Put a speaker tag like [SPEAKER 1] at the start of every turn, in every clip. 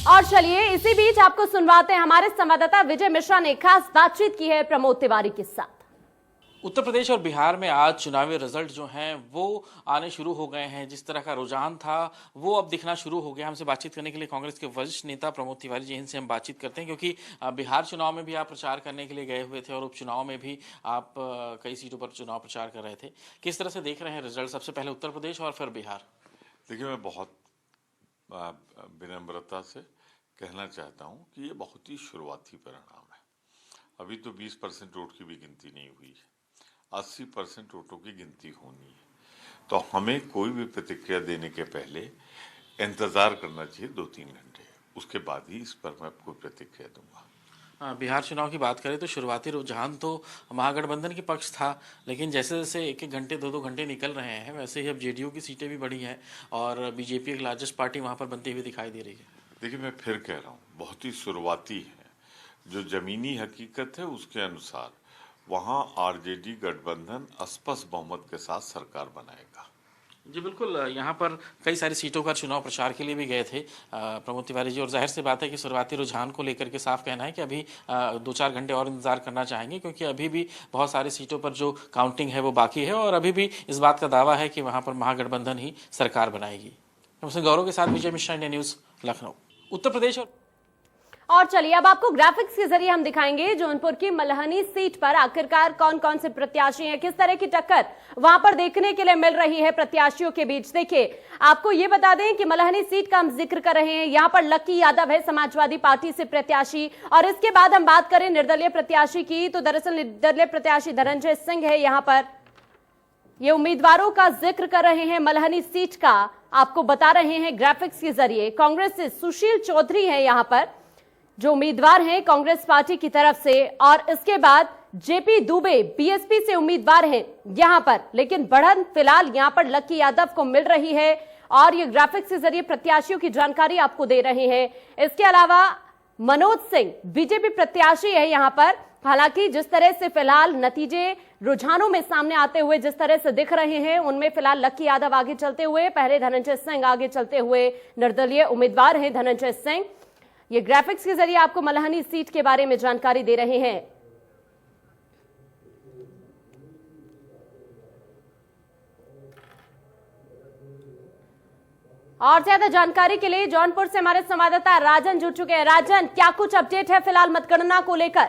[SPEAKER 1] और चलिए इसी बीच आपको सुनवाते हैं, हमारे संवाददाता विजय मिश्रा ने खास बातचीत की है प्रमोद तिवारी के साथ।
[SPEAKER 2] उत्तर प्रदेश और बिहार में आज चुनावी रिजल्ट जो हैं वो आने शुरू हो गए हैं। जिस तरह का रुझान था वो अब दिखना शुरू हो गया। हमसे बातचीत करने के लिए कांग्रेस के वरिष्ठ नेता प्रमोद तिवारी जी, इनसे हम बातचीत करते हैं क्योंकि बिहार चुनाव में भी आप प्रचार करने के लिए गए हुए थे और उपचुनाव में भी आप कई सीटों पर चुनाव प्रचार कर रहे थे। किस तरह से देख रहे हैं रिजल्ट, सबसे पहले उत्तर प्रदेश और फिर बिहार?
[SPEAKER 3] देखिए, मैं बहुत विनम्रता से कहना चाहता हूं कि ये बहुत ही शुरुआती परिणाम है। अभी तो 20% वोट की भी गिनती नहीं हुई है, 80% वोटों की गिनती होनी है। तो हमें कोई भी प्रतिक्रिया देने के पहले इंतजार करना चाहिए 2-3 घंटे, उसके बाद ही इस पर मैं कोई प्रतिक्रिया दूंगा।
[SPEAKER 2] बिहार चुनाव की बात करें तो शुरुआती रुझान तो महागठबंधन के पक्ष था, लेकिन जैसे जैसे एक एक घंटे 2-2 घंटे निकल रहे हैं वैसे ही अब जेडीयू की सीटें भी बढ़ी हैं और बीजेपी एक लार्जेस्ट पार्टी वहां पर बनती हुई दिखाई दे रही है।
[SPEAKER 3] देखिए, मैं फिर कह रहा हूँ, बहुत ही शुरुआती है। जो जमीनी हकीकत है उसके अनुसार वहाँ आरजेडी गठबंधन स्पष्ट बहुमत के साथ सरकार बनाएगा।
[SPEAKER 2] जी बिल्कुल, यहाँ पर कई सारी सीटों पर चुनाव प्रचार के लिए भी गए थे प्रमोद तिवारी जी, और जाहिर सी बात है कि शुरुआती रुझान को लेकर के साफ कहना है कि अभी 2-4 घंटे और इंतजार करना चाहेंगे क्योंकि अभी भी बहुत सारी सीटों पर जो काउंटिंग है वो बाकी है और अभी भी इस बात का दावा है कि वहाँ पर महागठबंधन ही सरकार बनाएगी। हमसे गौरव के साथ विजय मिश्रा, इंडिया न्यूज़, लखनऊ। उत्तर प्रदेश
[SPEAKER 1] और चलिए अब आपको ग्राफिक्स के जरिए हम दिखाएंगे जौनपुर की मल्हनी सीट पर आखिरकार कौन कौन से प्रत्याशी हैं, किस तरह की टक्कर वहां पर देखने के लिए मिल रही है प्रत्याशियों के बीच। देखिए, आपको ये बता दें कि मल्हनी सीट का हम जिक्र कर रहे हैं, यहां पर लक्की यादव है समाजवादी पार्टी से प्रत्याशी, और इसके बाद हम बात करें निर्दलीय प्रत्याशी की तो दरअसल निर्दलीय प्रत्याशी धनंजय सिंह है। यहां पर ये उम्मीदवारों का जिक्र कर रहे हैं मल्हनी सीट का, आपको बता रहे हैं ग्राफिक्स के जरिए। कांग्रेस से सुशील चौधरी है यहां पर जो उम्मीदवार हैं कांग्रेस पार्टी की तरफ से, और इसके बाद जेपी दुबे बीएसपी से उम्मीदवार हैं यहां पर, लेकिन बढ़त फिलहाल यहां पर लक्की यादव को मिल रही है और ये ग्राफिक्स के जरिए प्रत्याशियों की जानकारी आपको दे रहे हैं। इसके अलावा मनोज सिंह बीजेपी प्रत्याशी है यहां पर। हालांकि जिस तरह से फिलहाल नतीजे रुझानों में सामने आते हुए जिस तरह से दिख रहे हैं उनमें फिलहाल लक्की यादव आगे चलते हुए, पहले धनंजय सिंह आगे चलते हुए, निर्दलीय उम्मीदवार हैं धनंजय सिंह। ये ग्राफिक्स के जरिए आपको मल्हनी सीट के बारे में जानकारी दे रहे हैं। और ज्यादा जानकारी के लिए जौनपुर से हमारे संवाददाता राजन जुड़ चुके हैं। राजन, क्या कुछ अपडेट है फिलहाल मतगणना को लेकर?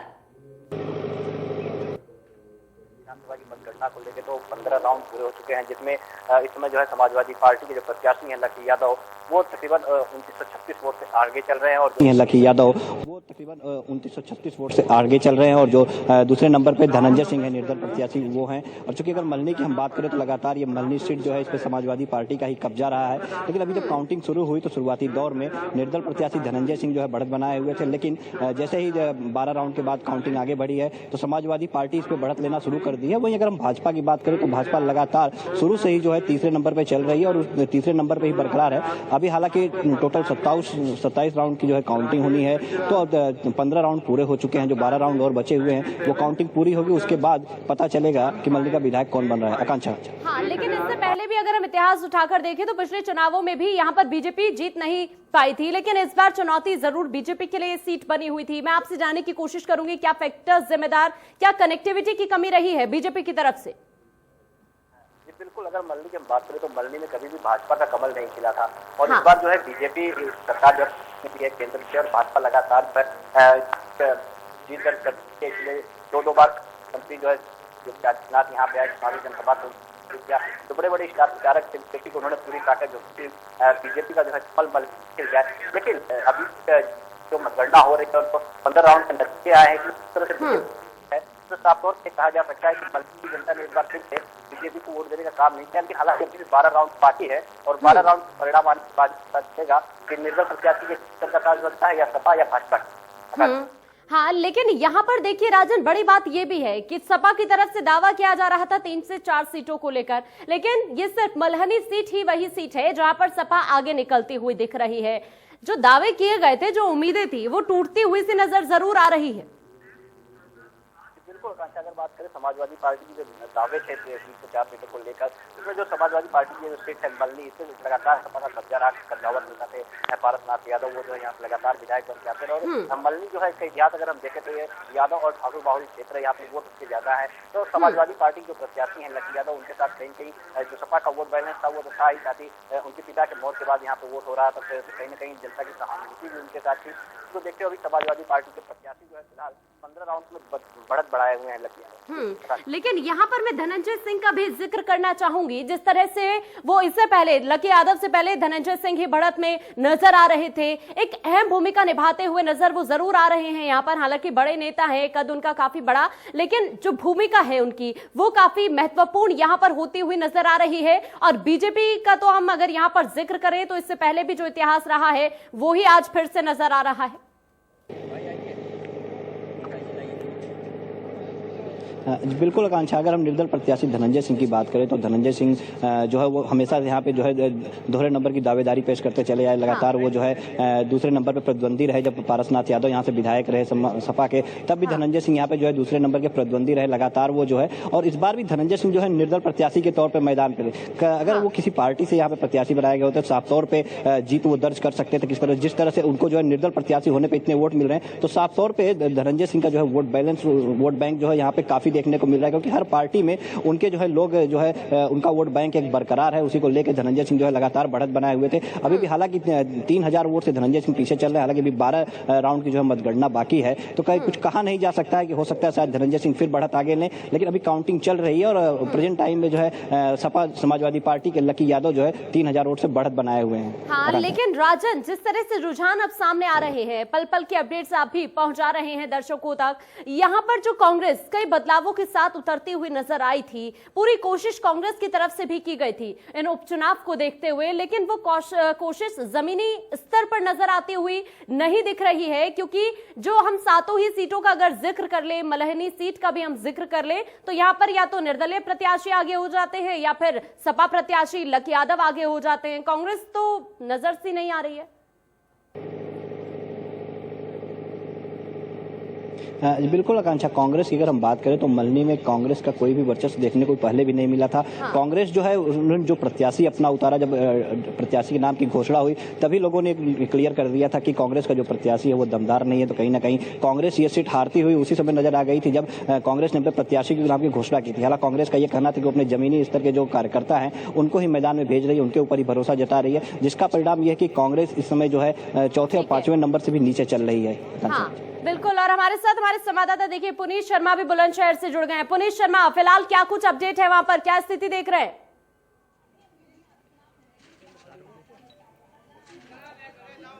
[SPEAKER 4] मतगणना को लेकर तो 15 राउंड पूरे हो चुके हैं, जिसमें इस समय जो है समाजवादी पार्टी के जो प्रत्याशी हैं लक्की यादव वो तकरीबन 2936 वोट से आगे चल रहे हैं और
[SPEAKER 5] लक्की यादव वो तकरीबन 2936 वोट से आगे चल रहे हैं और जो दूसरे नंबर पे धनंजय सिंह है निर्दल प्रत्याशी वो हैं। और चूंकि अगर मल्हनी की हम बात करें तो लगातार ये मल्हनी सीट जो है इस पर समाजवादी पार्टी का ही कब्जा रहा है, लेकिन अभी जब काउंटिंग शुरू हुई तो शुरुआती दौर में निर्दल प्रत्याशी धनंजय सिंह जो है बढ़त बनाए हुए थे, लेकिन जैसे ही 12 राउंड के बाद काउंटिंग आगे बढ़ी है तो समाजवादी पार्टी इस पर बढ़त लेना शुरू कर दी है। वहीं अगर हम भाजपा की बात करें तो भाजपा लगातार शुरू से ही जो है तीसरे नंबर पर चल रही है और उस तीसरे नंबर पर ही बरकरार है। अभी हालांकि टोटल 27 राउंड की जो है काउंटिंग होनी है, तो 15 राउंड पूरे हो चुके हैं, जो 12 राउंड और बचे हुए हैं वो काउंटिंग पूरी होगी, उसके बाद पता चलेगा कि मल्हनी का विधायक कौन बन रहा है। आकांक्षा।
[SPEAKER 1] हाँ, लेकिन इससे पहले भी अगर हम इतिहास उठाकर देखें तो पिछले चुनावों में भी यहाँ पर बीजेपी जीत नहीं पाई थी, लेकिन इस बार चुनौती जरूर बीजेपी के लिए सीट बनी हुई थी। मैं आपसे जानने की कोशिश करूंगी क्या फैक्टर्स जिम्मेदार, क्या कनेक्टिविटी की कमी रही है बीजेपी की तरफ से?
[SPEAKER 4] बिल्कुल, अगर मल्हनी की हम बात करें तो मल्हनी में कभी भी भाजपा का कमल नहीं खिला था और इस बार जो है बीजेपी सरकार जब केंद्र में और भाजपा लगातार जीत दर्ज करने के लिए 2 बार मंत्री जो है आदित्यनाथ यहाँ पे आए, चुनावी जनसभा तो बड़े बड़े स्टार प्रचारक को उन्होंने पूरी ताकत जो बीजेपी का जो है कमल खिल गया। लेकिन अभी जो मतगणना हो रही है उनको 15 राउंड के नतीजे आए हैं कि इस तरह से तो साफ तौर पर कहा जा सकता है कि मल्हनी की जनता ने इस बार फिर से बीजेपी को वोट देने का काम नहीं किया, लेकिन हालांकि अभी 12 राउंड बाकी है और 12 राउंड परिणाम आने के बाद पता चलेगा कि निर्दल प्रत्याशी के का ताज बनता है या सपा या भाजपा।
[SPEAKER 1] हाँ, लेकिन यहाँ पर देखिए राजन, बड़ी बात यह भी है कि सपा की तरफ से दावा किया जा रहा था 3 से 4 सीटों को लेकर, लेकिन ये सिर्फ मल्हनी सीट ही वही सीट है जहां पर सपा आगे निकलती हुई दिख रही है। जो दावे किए गए थे, जो उम्मीदें थी, वो टूटती हुई सी नजर जरूर आ रही है।
[SPEAKER 4] बिल्कुल आकांक्षा, अगर बात करें समाजवादी पार्टी की जो दावे थे 304 सीटों को लेकर, इसमें जो समाजवादी पार्टी की जो सीट है मल्ली, इससे लगातार सपा का कब्जा रहा। कद्दावर नेता थे पारसनाथ यादव, वो जो है यहाँ पे लगातार विधायक बन जाते रहे। और मल्ली जो है इसका इतिहास अगर हम देखें तो ये यादव और ठाकुर बाहुल्य क्षेत्र है, यहाँ पे वोट सबसे ज्यादा है। तो समाजवादी पार्टी जो प्रत्याशी हैं लकी यादव, उनके साथ कहीं जो सपा का वोट बैलेंस था वो तो था ही, साथ ही उनके पिता के मौत के बाद यहाँ पे वोट हो रहा था, तो कहीं न कहीं जनता की सहानुभूति भी उनके साथ थी। तो देखते हो अभी समाजवादी पार्टी के प्रत्याशी जो है फिलहाल 15 राउंड में बढ़त बढ़ाए हुए हैं लकी यादव।
[SPEAKER 1] लेकिन यहाँ पर मैं धनंजय सिंह का भी जिक्र करना चाहूंगी। जिस तरह से वो इससे पहले लकी यादव से पहले धनंजय सिंह ही बढ़त में नजर आ रहे थे, एक अहम भूमिका निभाते हुए नजर वो जरूर आ रहे हैं यहाँ पर। हालांकि बड़े नेता है, कद उनका काफी बड़ा, लेकिन जो भूमिका है उनकी वो काफी महत्वपूर्ण यहाँ पर होती हुई नजर आ रही है। और बीजेपी का तो हम अगर यहाँ पर जिक्र करें तो इससे पहले भी जो इतिहास रहा है वो ही आज फिर से नजर आ रहा है।
[SPEAKER 5] बिल्कुल आकांक्षा, अगर हम निर्दल प्रत्याशी धनंजय सिंह की बात करें तो धनंजय सिंह जो है वो हमेशा यहाँ पे जो है दोहरे नंबर की दावेदारी पेश करते चले आए लगातार। वो जो है दूसरे नंबर पे प्रतिद्वंदी रहे, जब पारसनाथ यादव यहाँ से विधायक रहे सपा के, तब भी धनंजय सिंह यहाँ पे जो है दूसरे नंबर के प्रतिद्वंदी रहे लगातार वो जो है। और इस बार भी धनंजय सिंह जो है निर्दल प्रत्याशी के तौर पर मैदान पे, अगर वो किसी पार्टी से यहाँ पे प्रत्याशी बनाए गए होते साफ तौर पर जीत वो दर्ज कर सकते थे। किस तरह जिस तरह से उनको जो है निर्दल प्रत्याशी होने पर इतने वोट मिल रहे हैं, तो साफ तौर पर धनंजय सिंह का जो है वोट बैंक जो है यहाँ पे काफी देखने को मिल रहा है, क्योंकि हर पार्टी में उनके जो है लोग जो है उनका वोट बैंक एक बरकरार है। उसी को लेकर धनंजय सिंह जो है लगातार बढ़त बनाए हुए थे। अभी भी हालांकि 3000 वोट से धनंजय सिंह पीछे चल रहे हैं, हालांकि अभी 12 राउंड की जो है मतगणना बाकी है, तो कहीं कुछ कहा नहीं जा सकता है कि हो सकता है शायद धनंजय सिंह फिर बढ़त आगे लें। लेकिन अभी काउंटिंग चल रही है और प्रेजेंट टाइम में जो है सपा समाजवादी पार्टी के लकी यादव जो है 3000 वोट से बढ़त बनाए हुए हैं।
[SPEAKER 1] हाँ, लेकिन राजन, जिस तरह से रुझान अब सामने आ रहे हैं, पल पल की अपडेट्स आप भी पहुंचा रहे हैं दर्शकों तक, यहाँ पर जो कांग्रेस कई बदलावों के साथ उतरती हुई नजर आई थी, पूरी कोशिश कांग्रेस की तरफ से भी की गई थी इन उपचुनाव को देखते हुए, लेकिन वो कोशिश जमीनी स्तर पर नजर आती हुई नहीं दिख रही है। क्योंकि जो हम 7 ही सीटों का अगर जिक्र कर ले, मलहनी सीट का भी हम जिक्र कर ले, तो यहाँ पर या तो निर्दलीय प्रत्याशी आगे हो जाते हैं या फिर सपा प्रत्याशी लकी यादव आगे हो जाते हैं। कांग्रेस तो नजर सी नहीं आ रही है।
[SPEAKER 5] बिल्कुल आकांक्षा, कांग्रेस की अगर हम बात करें तो मल्हनी में कांग्रेस का कोई भी वर्चस्व देखने को पहले भी नहीं मिला था। कांग्रेस जो है उन्होंने जो प्रत्याशी अपना उतारा, जब प्रत्याशी के नाम की घोषणा हुई तभी लोगों ने क्लियर कर दिया था कि कांग्रेस का जो प्रत्याशी है वो दमदार नहीं है। तो कहीं ना कहीं कांग्रेस ये सीट हारती हुई उसी समय नजर आ गई थी जब कांग्रेस ने अपने प्रत्याशी के नाम की घोषणा की थी। हालांकि कांग्रेस का ये कहना था कि अपने जमीनी स्तर के जो कार्यकर्ता हैं उनको ही मैदान में भेज रही है, उनके ऊपर ही भरोसा जता रही है, जिसका परिणाम यह है कि कांग्रेस इस समय जो है चौथे और 5वें नंबर से भी नीचे चल रही है।
[SPEAKER 1] बिल्कुल, और हमारे साथ हमारे संवाददाता देखिए पुनीत शर्मा भी बुलंदशहर से जुड़ गए हैं। पुनीत शर्मा, फिलहाल क्या कुछ अपडेट है वहां पर, क्या स्थिति देख रहे हैं?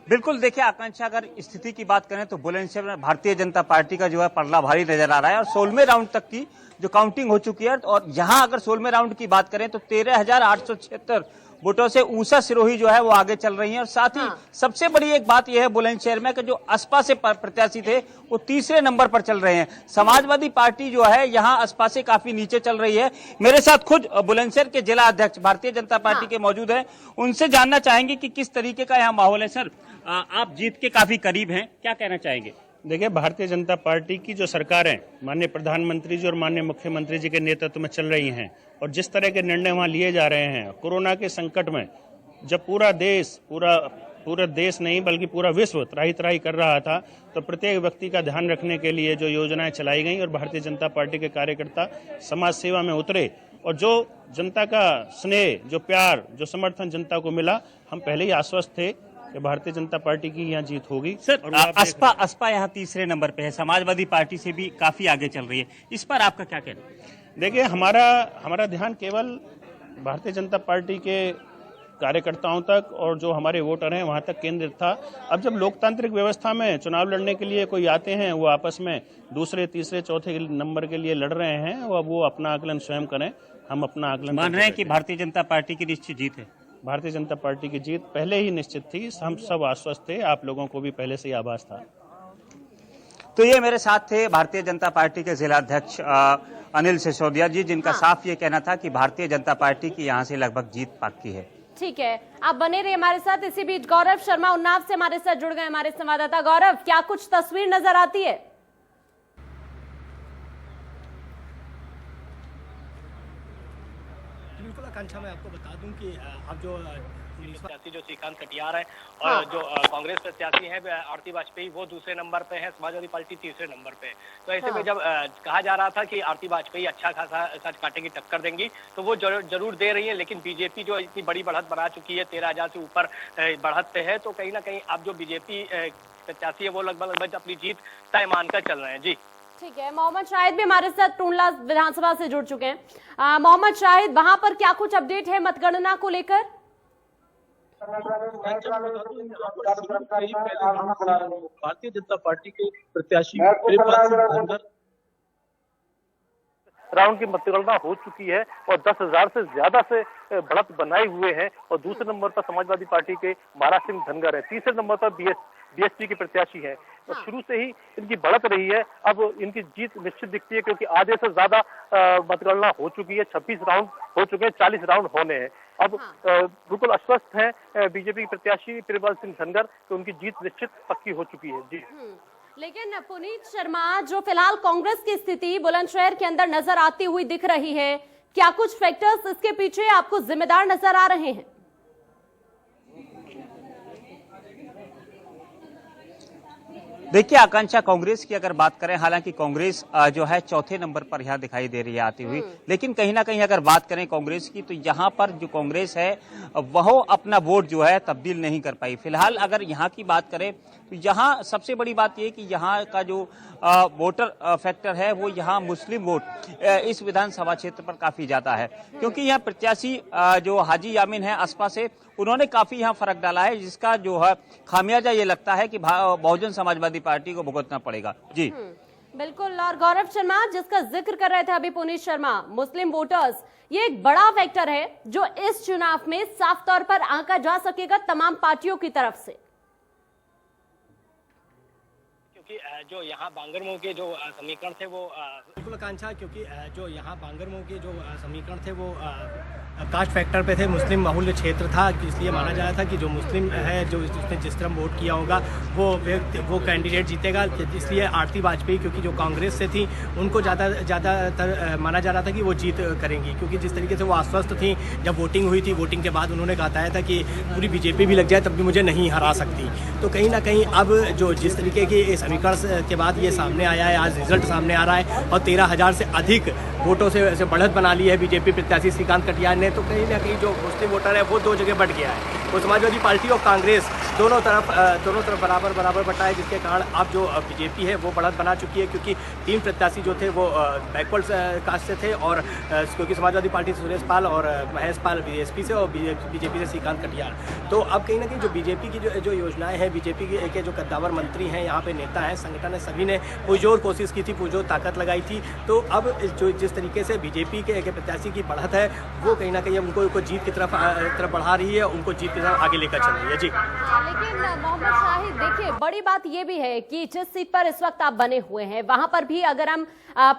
[SPEAKER 6] बिल्कुल, देखिए आकांक्षा, अगर स्थिति की बात करें तो बुलंदशहर में भारतीय जनता पार्टी का जो है पलड़ा भारी नजर आ रहा है और 16वें राउंड तक की जो काउंटिंग हो चुकी है। और यहाँ अगर 16वें राउंड की बात करें तो 13,876 वोटों से ऊषा सिरोही जो है वो आगे चल रही हैं। और साथ ही सबसे बड़ी एक बात यह है बुलंदशहर में कि जो असपा से प्रत्याशी थे वो तीसरे नंबर पर चल रहे हैं। समाजवादी पार्टी जो है यहाँ असपा से काफी नीचे चल रही है। मेरे साथ खुद बुलंदशहर के जिला अध्यक्ष भारतीय जनता पार्टी के मौजूद हैं, उनसे जानना चाहेंगे कि किस तरीके का यहाँ माहौल है। सर, आप जीत के काफी करीब हैं, क्या कहना चाहेंगे?
[SPEAKER 7] देखिए, भारतीय जनता पार्टी की जो सरकार है माननीय प्रधानमंत्री जी और माननीय मुख्यमंत्री जी के नेतृत्व में चल रही हैं और जिस तरह के निर्णय वहाँ लिए जा रहे हैं कोरोना के संकट में, जब पूरा देश नहीं बल्कि पूरा विश्व त्राही त्राही कर रहा था, तो प्रत्येक व्यक्ति का ध्यान रखने के लिए जो योजनाएं चलाई गई और भारतीय जनता पार्टी के कार्यकर्ता समाज सेवा में उतरे और जो जनता का स्नेह, जो प्यार, जो समर्थन जनता को मिला, हम पहले ही आश्वस्त थे कि भारतीय जनता पार्टी की यहाँ जीत होगी।
[SPEAKER 6] सर, असपा यहाँ तीसरे नंबर पे है, समाजवादी पार्टी से भी काफी आगे चल रही है, इस पर आपका क्या कहना है?
[SPEAKER 7] देखिए, हमारा ध्यान केवल भारतीय जनता पार्टी के कार्यकर्ताओं तक और जो हमारे वोटर हैं वहां तक केंद्रित था। अब जब लोकतांत्रिक व्यवस्था में चुनाव लड़ने के लिए कोई आते हैं, वो आपस में दूसरे, तीसरे, चौथे नंबर के लिए लड़ रहे हैं, वो अपना आकलन स्वयं करें, हम अपना आकलन
[SPEAKER 6] मान रहे हैं कि भारतीय जनता पार्टी की निश्चित जीत है।
[SPEAKER 7] भारतीय जनता पार्टी की जीत पहले ही निश्चित थी, हम सब आश्वस्त थे, आप लोगों को भी पहले से ही आभास था।
[SPEAKER 6] तो ये मेरे साथ थे भारतीय जनता पार्टी के जिला अध्यक्ष अनिल सिसोदिया जी, जिनका साफ ये कहना था कि भारतीय जनता पार्टी की यहाँ से लगभग जीत पक्की है।
[SPEAKER 1] ठीक है, आप बने रहे हमारे साथ। इसी बीच गौरव शर्मा उन्नाव से हमारे साथ जुड़ गए हमारे संवाददाता। गौरव, क्या कुछ तस्वीर नजर आती है?
[SPEAKER 8] आकांक्षा मैं आपको बता दूं कि अब जो
[SPEAKER 9] प्रत्याशी जो श्रीकांत कटियार है और जो कांग्रेस प्रत्याशी है आरती वाजपेयी वो दूसरे नंबर पे है, समाजवादी पार्टी तीसरे नंबर पे है। तो ऐसे में जब कहा जा रहा था कि आरती वाजपेयी अच्छा खासा सच काटे की टक्कर देंगी तो वो जरूर दे रही है, लेकिन बीजेपी जो इतनी बड़ी बढ़त बना चुकी है, 13,000 से ऊपर बढ़त पे है, तो कहीं ना कहीं अब जो बीजेपी प्रत्याशी है वो लगभग अपनी जीत तय मानकर चल रहे हैं। जी
[SPEAKER 1] ठीक है, मोहम्मद शाहिद भी हमारे साथ टूंडला विधानसभा से जुड़ चुके हैं। मोहम्मद शाहिद, वहां पर क्या कुछ अपडेट है मतगणना को लेकर?
[SPEAKER 10] भारतीय जनता पार्टी के प्रत्याशी प्रेमपाल सिंह धनगर
[SPEAKER 9] राउंड की मतगणना हो चुकी है और 10,000 से ज्यादा से बढ़त बनाए हुए हैं और दूसरे नंबर पर समाजवादी पार्टी के महाराज सिंह धनगर है, तीसरे नंबर पर बीएसपी के प्रत्याशी हैं। तो शुरू से ही इनकी बढ़त रही है, अब इनकी जीत निश्चित दिखती है क्योंकि आधे से ज्यादा मतगणना हो चुकी है, 26 राउंड हो चुके हैं, 40 राउंड होने हैं। अब बिल्कुल आश्वस्त है बीजेपी के प्रत्याशी प्रेमपाल सिंह धनगर कि उनकी जीत निश्चित पक्की हो चुकी है। जी
[SPEAKER 1] लेकिन पुनीत शर्मा, जो फिलहाल कांग्रेस की स्थिति बुलंदशहर के अंदर नजर आती हुई दिख रही है, क्या कुछ फैक्टर्स इसके पीछे आपको जिम्मेदार नजर आ रहे हैं?
[SPEAKER 6] देखिए आकांक्षा, कांग्रेस की अगर बात करें, हालांकि कांग्रेस जो है चौथे नंबर पर यहाँ दिखाई दे रही है आती हुई, लेकिन कहीं ना कहीं अगर बात करें कांग्रेस की तो यहाँ पर जो कांग्रेस है वह अपना वोट जो है तब्दील नहीं कर पाई। फिलहाल अगर यहाँ की बात करें तो यहाँ सबसे बड़ी बात यह कि यहाँ का जो वोटर फैक्टर है वो यहाँ मुस्लिम वोट इस विधानसभा क्षेत्र पर काफी ज्यादा है, क्योंकि यहाँ प्रत्याशी जो हाजी यामीन है आसपा से, उन्होंने काफी यहाँ फर्क डाला है, जिसका जो है खामियाजा ये लगता है कि बहुजन समाजवादी पार्टी को भुगतना पड़ेगा। जी
[SPEAKER 1] बिल्कुल। और गौरव शर्मा, जिसका जिक्र कर रहे थे अभी पुनीत शर्मा, मुस्लिम वोटर्स, ये एक बड़ा फैक्टर है जो इस चुनाव में साफ तौर पर आंका जा सकेगा तमाम पार्टियों की तरफ से।
[SPEAKER 9] जो यहाँ बांगरमऊ के जो समीकरण थे वो
[SPEAKER 8] बिल्कुल आकांक्षा, क्योंकि जो यहाँ बांगरमऊ के जो समीकरण थे वो कास्ट फैक्टर पे थे, मुस्लिम बहुल्य क्षेत्र था, इसलिए माना जा रहा था कि जो मुस्लिम है, जो जिसने जिस तरह वोट किया होगा वो कैंडिडेट जीतेगा। इसलिए आरती वाजपेयी, क्योंकि जो कांग्रेस से थी, उनको ज़्यादातर माना जा रहा था कि वो जीत करेंगी, क्योंकि जिस तरीके से वो आश्वस्त थी जब वोटिंग हुई थी। वोटिंग के बाद उन्होंने बताया था कि पूरी बीजेपी भी लग जाए तब भी मुझे नहीं हरा सकती। तो कहीं ना कहीं अब जो जिस तरीके के समीकरण के बाद ये सामने आया है, आज रिजल्ट सामने आ रहा है और 13,000 से अधिक वोटों से बढ़त बना ली है बीजेपी प्रत्याशी श्रीकांत कटियार ने। तो कहीं ना कहीं जो मुस्लिम वोटर है वो दो जगह बढ़ गया है, वो समाजवादी पार्टी और कांग्रेस दोनों तरफ बराबर बटा है, जिसके कारण अब जो बीजेपी है वो बढ़त बना चुकी है, क्योंकि 3 प्रत्याशी जो थे वो बैकवर्ड कास्ट से थे, और क्योंकि समाजवादी पार्टी से सुरेश पाल और महेश पाल बीएसपी से और बीजेपी से श्रीकांत कटियार। तो अब कहीं ना कहीं जो बीजेपी की जो योजनाएं हैं, बीजेपी के जो कद्दावर मंत्री हैं, यहाँ पे नेता हैं, संगठन है, सभी ने पुरजोर कोशिश की थी, पुरजोर ताकत लगाई थी। तो अब जो जिस तरीके से बीजेपी के प्रत्याशी की बढ़त है वो कहीं ना कहीं उनको जीत की तरफ बढ़ा रही है, उनको जीत की तरफ आगे लेकर चल रही है। जी
[SPEAKER 1] लेकिन मोहम्मद शाहिद, देखिए बड़ी बात यह भी है कि जिस सीट पर इस वक्त आप बने हुए हैं वहां पर भी अगर हम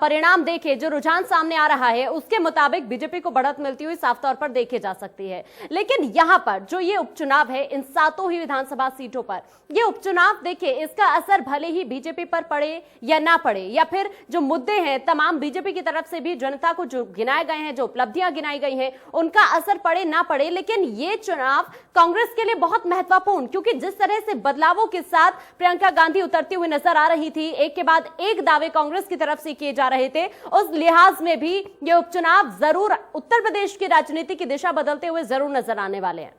[SPEAKER 1] परिणाम देखें, जो रुझान सामने आ रहा है उसके मुताबिक बीजेपी को बढ़त मिलती हुई साफ तौर पर देखी जा सकती है। लेकिन यहां पर जो ये उपचुनाव है, इन 7 ही विधानसभा सीटों पर ये उपचुनाव, देखिए इसका असर भले ही बीजेपी पर पड़े या ना पड़े, या फिर जो मुद्दे हैं तमाम बीजेपी की तरफ से भी जनता को जो गिनाए गए हैं, जो उपलब्धियां गिनाई गई हैं, उनका असर पड़े ना पड़े, लेकिन ये चुनाव कांग्रेस के लिए बहुत महत्वपूर्ण, क्योंकि जिस तरह से बदलावों के साथ प्रियंका गांधी उतरती हुई नजर आ रही थी, एक के बाद एक दावे कांग्रेस की तरफ से किए जा रहे थे, उस लिहाज में भी ये उपचुनाव जरूर उत्तर प्रदेश की राजनीति की दिशा बदलते हुए जरूर नजर आने वाले हैं।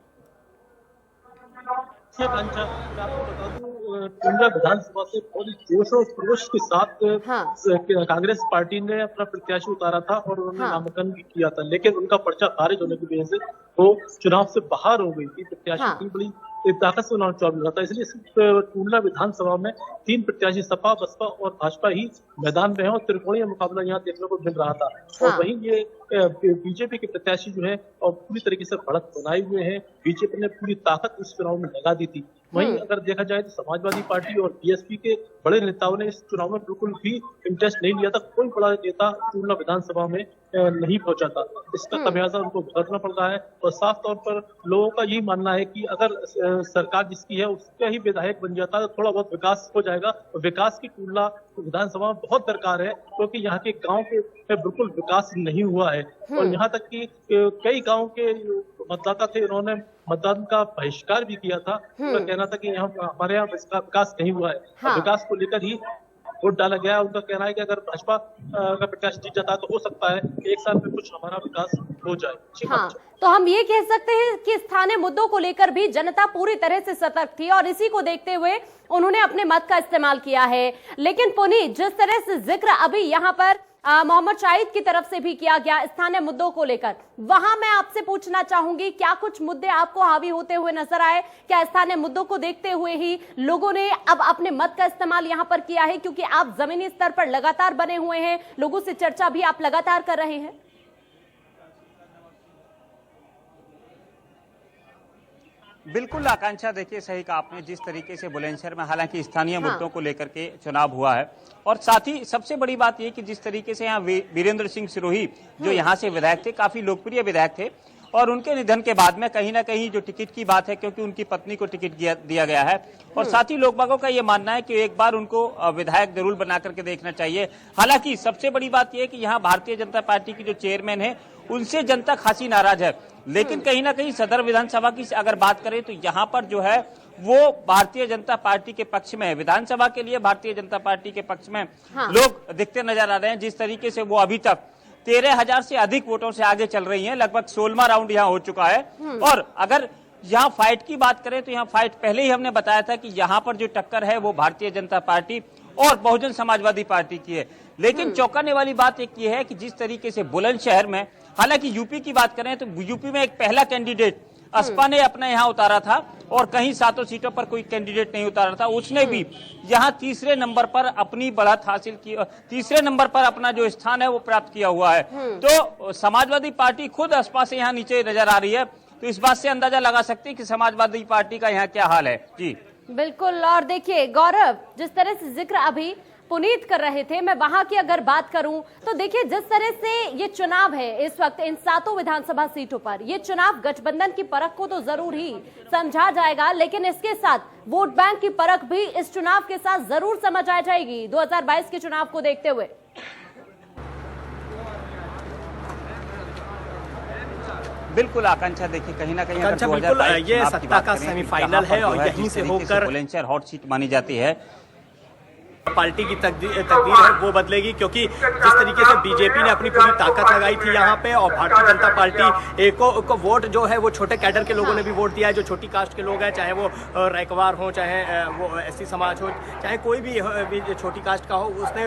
[SPEAKER 10] टुंडला विधानसभा से बहुत जोश और खरोश के साथ कांग्रेस पार्टी ने अपना प्रत्याशी उतारा था और उन्होंने नामांकन भी किया था, लेकिन उनका पर्चा खारिज होने की वजह से वो चुनाव से बाहर हो गई थी। प्रत्याशी इतनी बड़ी ताकत से उन्होंने चुनाव लड़ा था, इसलिए टुंडला विधानसभा में 3 प्रत्याशी सपा, बसपा और भाजपा ही मैदान में है और त्रिकोणीय मुकाबला यहाँ देखने को मिल रहा था। और वहीं ये बीजेपी के प्रत्याशी जो है और पूरी तरीके से बढ़त बनाए हुए हैं। बीजेपी ने पूरी ताकत इस चुनाव में लगा दी थी, वहीं अगर देखा जाए तो समाजवादी पार्टी और बीएसपी के बड़े नेताओं ने इस चुनाव में बिल्कुल भी इंटरेस्ट नहीं लिया था। कोई बड़ा नेता पूर्णा विधानसभा में नहीं पहुंचा था। इसका खमियाजा उनको भुगतना पड़ रहा है और साफ तौर पर लोगों का यही मानना है कि अगर सरकार जिसकी है उसका ही विधायक बन जाता है तो थोड़ा बहुत विकास हो जाएगा। और विकास की तुलना विधानसभा में बहुत दरकार है, क्योंकि यहाँ के गांव के बिल्कुल विकास नहीं हुआ है। और यहाँ तक कि कई गांव के मतदाता थे, इन्होंने मतदान का बहिष्कार भी किया था। उनका कहना था कि यहाँ हमारे यहाँ विकास नहीं हुआ है। विकास को लेकर ही वोट डाला गया। उनका कहना है कि अगर भाजपा का प्रत्याशी जीत जाता है तो हो सकता है एक साल में कुछ हमारा विकास हो जाए।
[SPEAKER 1] हाँ, तो हम ये कह सकते हैं कि स्थानीय मुद्दों को लेकर भी जनता पूरी तरह से सतर्क थी और इसी को देखते हुए उन्होंने अपने मत का इस्तेमाल किया है। लेकिन पुनीत, जिस तरह से जिक्र अभी यहाँ पर मोहम्मद शाहिद की तरफ से भी किया गया स्थानीय मुद्दों को लेकर, वहां मैं आपसे पूछना चाहूंगी, क्या कुछ मुद्दे आपको हावी होते हुए नजर आए? क्या स्थानीय मुद्दों को देखते हुए ही लोगों ने अब अपने मत का इस्तेमाल यहां पर किया है? क्योंकि आप जमीनी स्तर पर लगातार बने हुए हैं, लोगों से चर्चा भी आप लगातार कर रहे हैं।
[SPEAKER 6] बिल्कुल आकांक्षा, देखिए सही कहा आपने। जिस तरीके से बुलंदशहर में हालांकि स्थानीय मुद्दों को लेकर के चुनाव हुआ है, और साथ ही सबसे बड़ी बात यह कि जिस तरीके से यहाँ वीरेंद्र सिंह सिरोही जो यहाँ से विधायक थे, काफी लोकप्रिय विधायक थे, और उनके निधन के बाद में कहीं ना कहीं जो टिकट की बात है, क्योंकि उनकी पत्नी को टिकट दिया गया है, और साथ ही लोग बागों का ये मानना है कि एक बार उनको विधायक जरूर बना करके देखना चाहिए। हालांकि सबसे बड़ी बात यह है कि यहाँ भारतीय जनता पार्टी की जो चेयरमैन है उनसे जनता खासी नाराज है। लेकिन कहीं ना कहीं सदर विधानसभा की अगर बात करें तो यहाँ पर जो है वो भारतीय जनता पार्टी के पक्ष में है। विधानसभा के लिए भारतीय जनता पार्टी के पक्ष में लोग दिखते नजर आ रहे हैं। जिस तरीके से वो अभी तक 13,000 से अधिक वोटों से आगे चल रही हैं, लगभग 16वां राउंड यहाँ हो चुका है। और अगर यहाँ फाइट की बात करें तो यहाँ फाइट पहले ही हमने बताया था कि यहाँ पर जो टक्कर है वो भारतीय जनता पार्टी और बहुजन समाजवादी पार्टी की है। लेकिन चौंकाने वाली बात एक ये है कि जिस तरीके से बुलंदशहर में, हालांकि यूपी की बात करें तो यूपी में एक पहला कैंडिडेट असपा ने अपना यहाँ उतारा था और कहीं 7 सीटों पर कोई कैंडिडेट नहीं उतारा था, उसने भी यहाँ तीसरे नंबर पर अपनी बढ़त हासिल की, तीसरे नंबर पर अपना जो स्थान है वो प्राप्त किया हुआ है। तो समाजवादी पार्टी खुद असपा से यहाँ नीचे नजर आ रही है, तो इस बात से अंदाजा लगा सकते हैं कि समाजवादी पार्टी का यहाँ क्या हाल है। जी
[SPEAKER 1] बिल्कुल। और देखिए गौरव, जिस तरह से जिक्र अभी पुनीत कर रहे थे, मैं वहां की अगर बात करूं तो देखिए जिस तरह से ये चुनाव है इस वक्त इन 7 विधानसभा सीटों पर, ये चुनाव गठबंधन की परख को तो जरूर ही समझा जाएगा, लेकिन इसके साथ वोट बैंक की परख भी इस चुनाव के साथ जरूर समझ आ जाएगी 2022 के चुनाव को देखते हुए।
[SPEAKER 6] बिल्कुल आकांक्षा, देखिए कहीं ना कहीं
[SPEAKER 8] बिल्कुल ये सत्ता का सेमीफाइनल है और यहीं से होकर
[SPEAKER 6] बुलंदशहर हॉट सीट मानी जाती है।
[SPEAKER 8] पार्टी की तकदीर है वो बदलेगी, क्योंकि जिस तरीके से बीजेपी ने अपनी पूरी ताकत लगाई थी यहाँ पे और भारतीय जनता पार्टी को वोट जो है वो छोटे कैडर के लोगों ने भी वोट दिया है, जो छोटी कास्ट के लोग हैं, चाहे वो रैकवार हो, चाहे वो एससी समाज हो, चाहे कोई भी छोटी कास्ट का हो, उसने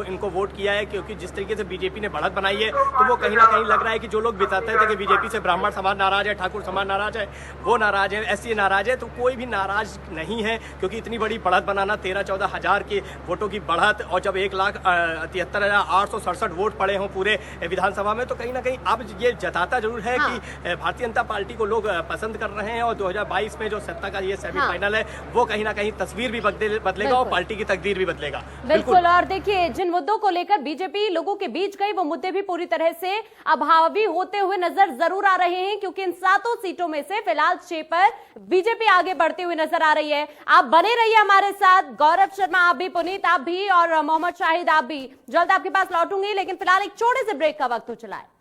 [SPEAKER 8] इनको वोट किया है। क्योंकि जिस तरीके से बीजेपी ने बढ़त बनाई है तो वो कहीं ना कहीं लग रहा है कि जो लोग बताते थे कि बीजेपी से ब्राह्मण समाज नाराज है, ठाकुर समाज नाराज है, वो नाराज है, एससी नाराज है, तो कोई भी नाराज नहीं है। क्योंकि इतनी बड़ी बढ़त बनाना, 13-14 हजार की वोटों की बढ़त, और जब 1,73,867 वोट पड़े हों पूरे विधानसभा में, तो कहीं ना कहीं अब ये जताता जरूर है कि भारतीय जनता पार्टी को लोग पसंद कर रहे हैं। और 2022 में जो सत्ता का ये सेमीफाइनल है वो कहीं ना कहीं तस्वीर भी बदलेगा और पार्टी की तकदीर भी बदलेगा।
[SPEAKER 1] बिल्कुल। और देखिए जिन मुद्दों को लेकर बीजेपी लोगों के बीच गई, वो मुद्दे भी पूरी तरह से अभावी होते हुए नजर जरूर आ रहे हैं, क्योंकि इन 7 सीटों में से फिलहाल 6 पर बीजेपी आगे बढ़ते हुए नजर आ रही है। आप बने रहिए हमारे साथ, गौरव शर्मा आप भी, पुनीत आप भी, और मोहम्मद शाहिद आप भी। जल्द आपके पास लौटूंगी, लेकिन फिलहाल एक छोटे से ब्रेक का वक्त हो चला है।